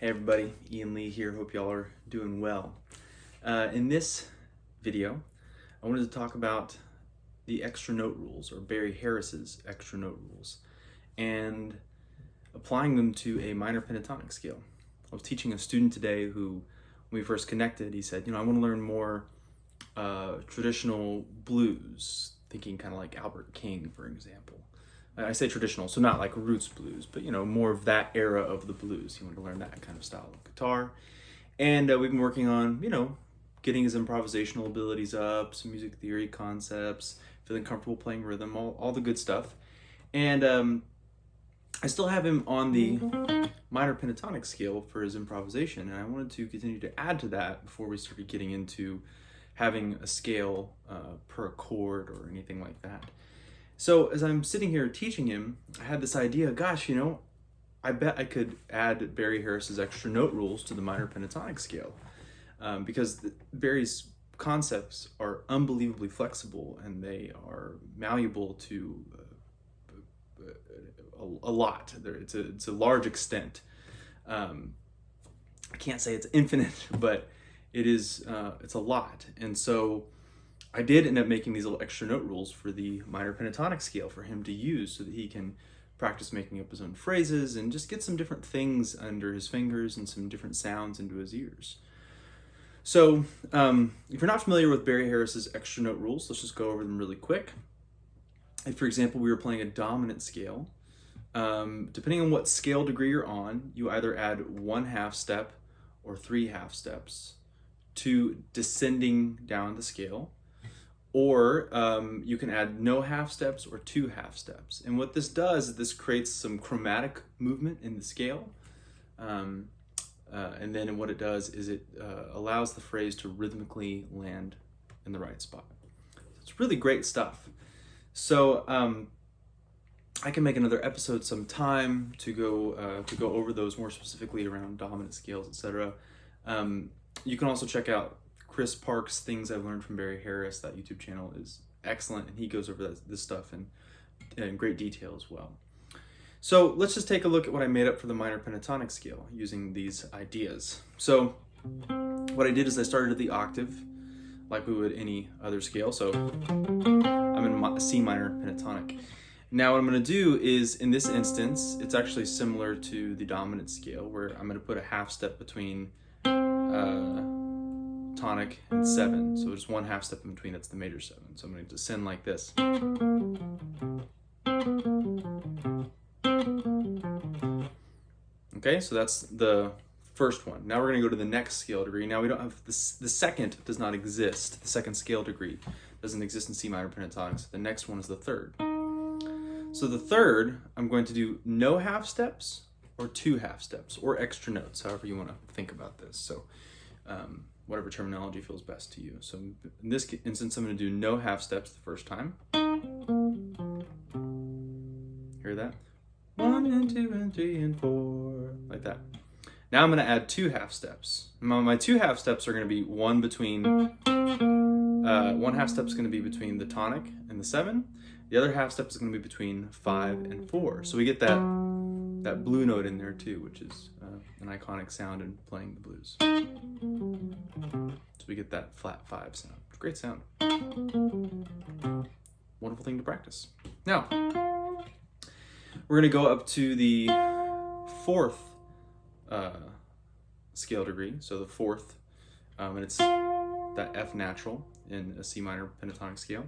Hey everybody, Ian Lee here. Hope y'all are doing well. In this video, I wanted to talk about the extra note rules, or Barry Harris's extra note rules, and applying them to a minor pentatonic scale. I was teaching a student today who, when we first connected, he said, I want to learn more traditional blues, thinking kind of like Albert King, for example. I say traditional, so not like roots blues, but more of that era of the blues. He wanted to learn that kind of style of guitar. And we've been working on, getting his improvisational abilities up, some music theory concepts, feeling comfortable playing rhythm, all the good stuff. And I still have him on the minor pentatonic scale for his improvisation, and I wanted to continue to add to that before we started getting into having a scale per chord or anything like that. So as I'm sitting here teaching him, I had this idea, gosh, I bet I could add Barry Harris's extra note rules to the minor pentatonic scale, because Barry's concepts are unbelievably flexible and they are malleable to a lot. It's a large extent. I can't say it's infinite, but it's a lot. And so I did end up making these little extra note rules for the minor pentatonic scale for him to use so that he can practice making up his own phrases and just get some different things under his fingers and some different sounds into his ears. So if you're not familiar with Barry Harris's extra note rules, let's just go over them really quick. If, for example, we were playing a dominant scale, depending on what scale degree you're on, you either add 1 half step or 3 half steps to descending down the scale. Or you can add no half steps or 2 half steps. And what this does is this creates some chromatic movement in the scale. And then what it does is it allows the phrase to rhythmically land in the right spot. It's really great stuff. So I can make another episode sometime to go over those more specifically around dominant scales, etc. You can also check out Chris Park's Things I've Learned from Barry Harris. That YouTube channel is excellent, and he goes over this stuff in great detail as well. So let's just take a look at what I made up for the minor pentatonic scale using these ideas. So what I did is I started at the octave like we would any other scale. So I'm in C minor pentatonic. Now what I'm going to do is, in this instance, it's actually similar to the dominant scale, where I'm going to put a half step between tonic and 7, so just 1 half step in between. That's the major 7. So I'm going to descend like this. Okay, so that's the first one. Now we're going to go to the next scale degree. Now we don't have this, the second does not exist. The second scale degree doesn't exist in C minor pentatonic. So the next one is the third. So the third, I'm going to do no half steps or 2 half steps or extra notes, however you want to think about this. So whatever terminology feels best to you. So in this instance, I'm going to do no half steps the first time. Hear that? 1 and 2 and 3 and 4, like that. Now I'm going to add 2 half steps. My 2 half steps are going to be one half step is going to be between the tonic and the 7. The other half step is going to be between 5 and 4. So we get that blue note in there too, which is an iconic sound in playing the blues. So we get that flat 5 sound. Great sound. Wonderful thing to practice. Now, we're going to go up to the 4th scale degree. So the 4th, and it's that F natural in a C minor pentatonic scale.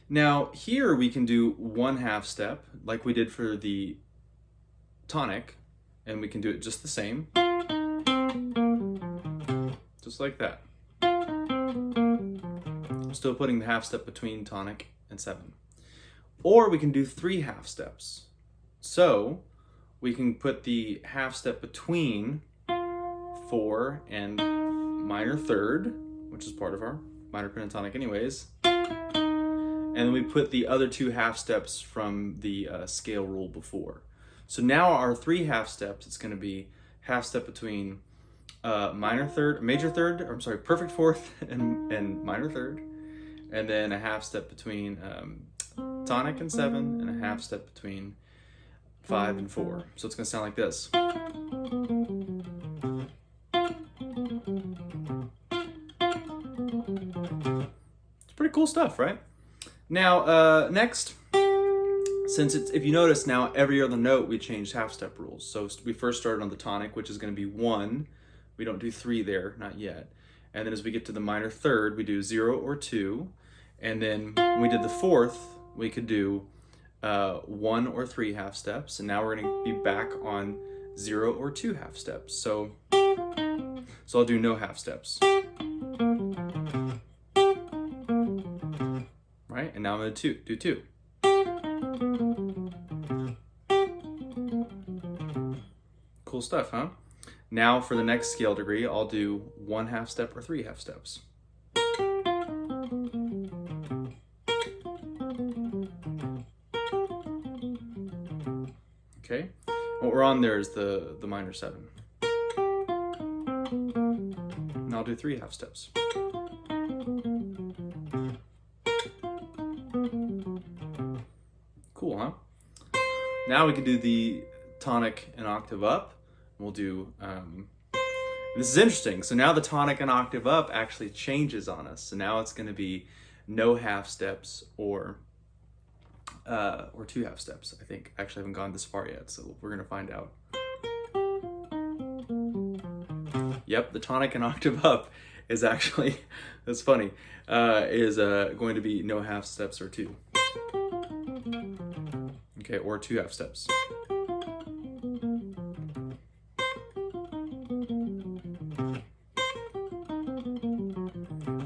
Now here we can do 1 half step like we did for the tonic, and we can do it just the same, just like that. Still putting the half step between tonic and 7. Or we can do 3 half steps. So we can put the half step between 4 and minor third, which is part of our minor pentatonic anyways. And then we put the other 2 half steps from the scale rule before. So now our 3 half steps, it's going to be half step between perfect fourth and minor third, and then a half step between tonic and 7, and a half step between 5 and 4. So it's going to sound like this. cool stuff, right? Now, next, since if you notice now, every other note we changed half-step rules. So we first started on the tonic, which is going to be 1. We don't do 3 there, not yet. And then as we get to the minor third, we do 0 or 2. And then when we did the 4th, we could do 1 or 3 half steps. And now we're going to be back on 0 or 2 half steps. So I'll do no half steps. Right? And now I'm going to do 2. Cool stuff, huh? Now for the next scale degree, I'll do 1 half step or 3 half steps. Okay, what we're on there is the minor 7. And I'll do 3 half steps. Cool, huh? Now we can do the tonic an octave up. We'll do, this is interesting. So now the tonic an octave up actually changes on us. So now it's going to be no half steps or 2 half steps, I think. Actually, I haven't gone this far yet, so we're going to find out. Yep, the tonic an octave up is actually, that's funny, is going to be no half steps or 2. Okay, or 2 half steps.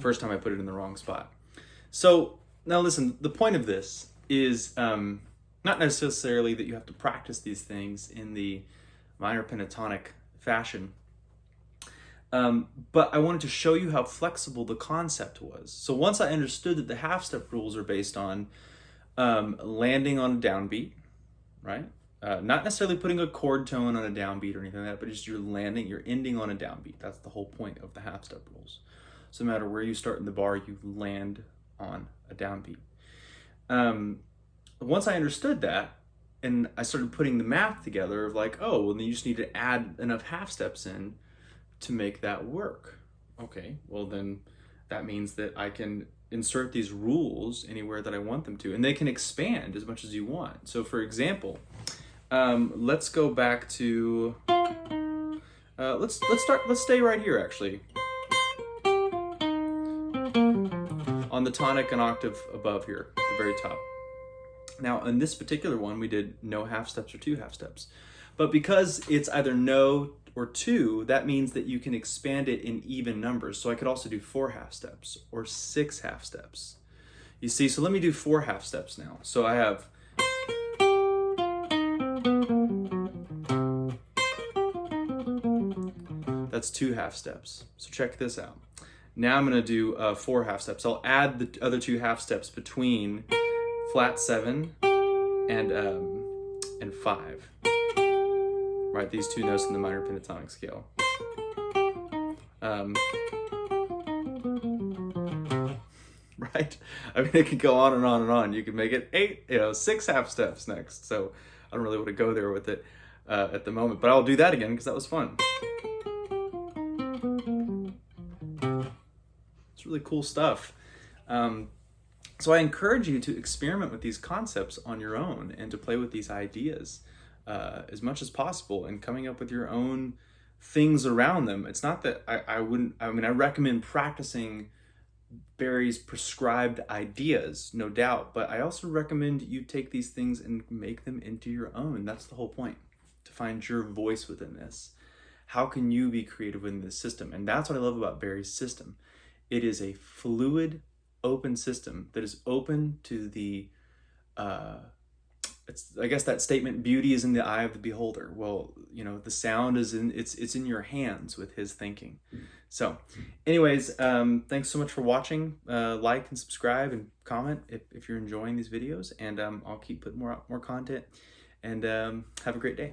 First time I put it in the wrong spot. So now listen, the point of this is not necessarily that you have to practice these things in the minor pentatonic fashion, but I wanted to show you how flexible the concept was. So once I understood that the half step rules are based on landing on a downbeat, right? Not necessarily putting a chord tone on a downbeat or anything like that, but just you're ending on a downbeat. That's the whole point of the half step rules. So no matter where you start in the bar, you land on a downbeat. Once I understood that, and I started putting the math together of like, oh, well, then you just need to add enough half steps in to make that work. Okay, well then that means that I can insert these rules anywhere that I want them to, and they can expand as much as you want. So for example, let's go back to, let's stay right here actually. On the tonic an octave above here, at the very top. Now, in this particular one, we did no half steps or 2 half steps. But because it's either no or 2, that means that you can expand it in even numbers. So I could also do 4 half steps or 6 half steps. You see, so let me do 4 half steps now. So I have that's 2 half steps. So check this out. Now I'm going to do 4 half steps. I'll add the other 2 half steps between flat 7 and 5. Right, these 2 notes in the minor pentatonic scale. Right? I mean, it could go on and on and on. You could make it 6 half steps next. So I don't really want to go there with it at the moment, but I'll do that again because that was fun. It's really cool stuff. So I encourage you to experiment with these concepts on your own and to play with these ideas as much as possible and coming up with your own things around them. It's not that I recommend practicing Barry's prescribed ideas, no doubt, but I also recommend you take these things and make them into your own. That's the whole point, to find your voice within this. How can you be creative within this system? And that's what I love about Barry's system. It is a fluid, open system that is open to the, I guess that statement, beauty is in the eye of the beholder. Well, you know, the sound is it's in your hands with his thinking. So anyways, thanks so much for watching. Like and subscribe and comment if you're enjoying these videos, and I'll keep putting more content, and have a great day.